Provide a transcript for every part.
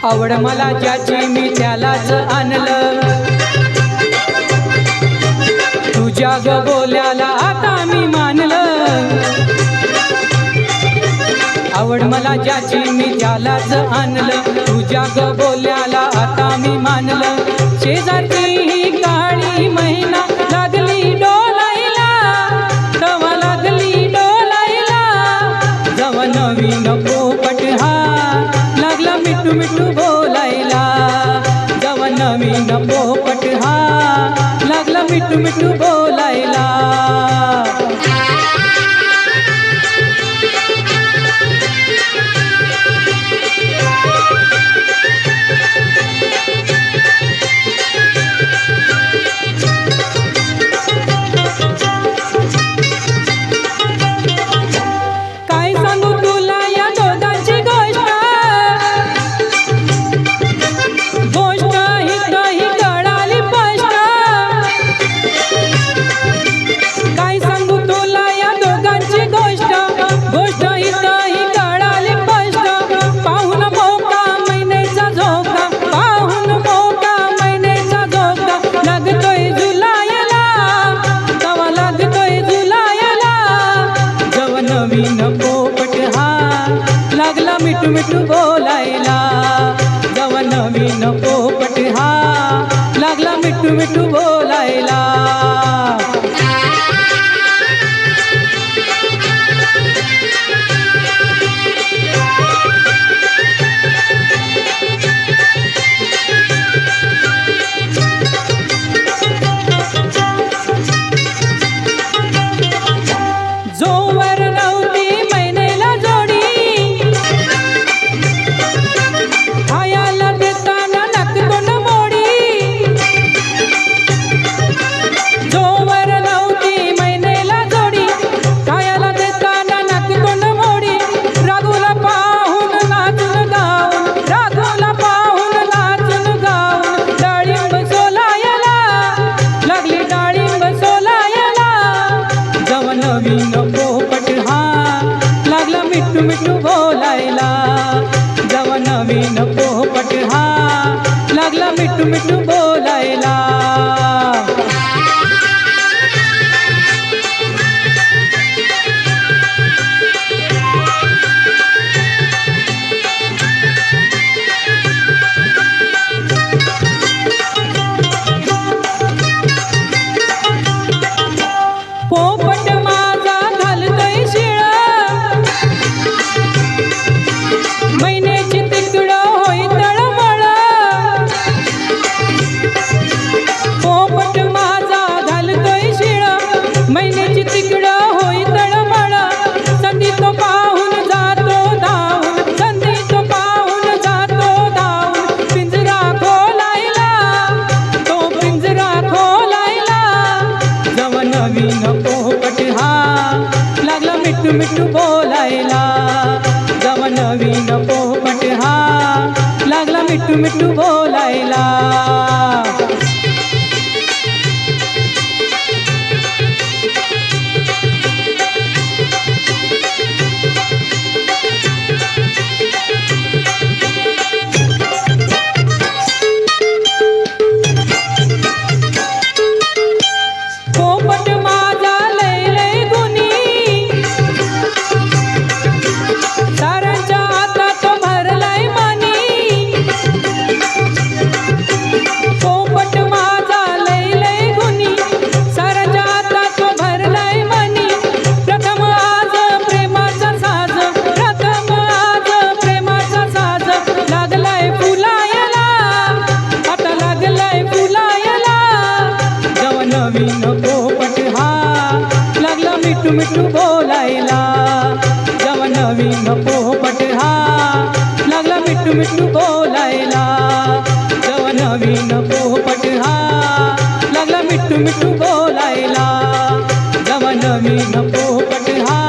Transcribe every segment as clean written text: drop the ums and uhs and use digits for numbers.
आवड मला ज्याची मी त्यालाच आणलं, तुझ्या ग बोल्याला आता मी मानलं। आवड मला ज्याची मी त्यालाच आणलं, तुझ्या ग बोल्याला आता मी मानलं। शेजारची ही काळी महिना लागली डोलायला, तवा लागली डोलायला, जवा नवीन पोपट हा लागला मिठू मिठू बोलायला, जवा नवीन पोपट हा लागला मिठू मिठू बोलायला। काय सांगू तुला या दोघांची गोष्ट, गोष्ट ही कळाली स्पष्ट। काय सांगू तुला या दोघांची गोष्ट, गोष्ट ही कळाली स्पष्ट। पाहून मोका महिन्याचा झोका, पाहून मोका महिन्याचा झोका, लागतोय झुलायला, तवा लागतोय झुलायला, जवा नवीन पोपट हा लागला मिठू मिठू बोलायला, जवा नवीन पोपट हा लागला मिठू मिठू बोलायला। जोवर नव्हती महिन्याला जोडी, खायाला देताना नाकतोंड मोडी। जोवर नव्हती महिन्याला जोडी, खायाला देताना नाकतोंड मोडी। राघूला पाहून नाचून गाऊन, राघूला पाहून नाचून गाऊन, डाळिंब सोलायला लागली, डाळिंब सोलायला, जवा नवीन पोपट हा लागला मिठू मिठू बोलायला, जवा नवीन पोपट हा लागला मिठू मिठू बोलायला। पोपट माझा घालतोय शिळा, महिन्याची तिकडं होई तळमळ। पोपट माझा घालतोय शिळा, महिन्याची तिकडं होई तळमळ। संधी तो पाहून जातो धावून, संधी तो पाहून जातो धावून, पिंजरा खोलायला, तो पिंजरा खोलायला, जवा नवीन पोपट हा लागला मिठू मिठू बोलायला, जवा नवीन पोपट हा लागला मिठू मिठू बोलायला। पोपट माझा लय लय गुणी, साऱ्यांच्या हातात भरलाय मनी। पोपट माझा लय लय गुणी, साऱ्यांच्या हातात भरलाय मनी। प्रथम आज प्रेमाचा साज, प्रथम आज प्रेमाचा साज, लागलाय फुलायला, आता लागलाय फुलायला, जवा नवीन पोपट हा लागला मिठू मिठू बोलायला, जवा नवीन पोपट हा लागला मिठू मिठू बोलायला, जवा नवीन पोपट हा लागला मिठू मिठू बोलायला, जवा नवीन पोपट हा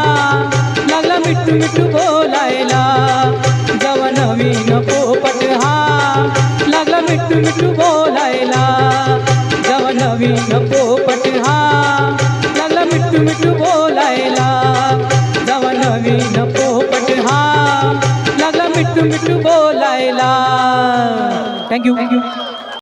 लागला मिठू मिठू बोलायला, जवा नवीन पोपट हा लागला मिठू मिठू बोलायला, जवा नवीन पोपट हा लागला मिठू मिठू बोलायला, जवा नवीन पोपट हा लागला मिठू मिठू बोलायला। थँक्यू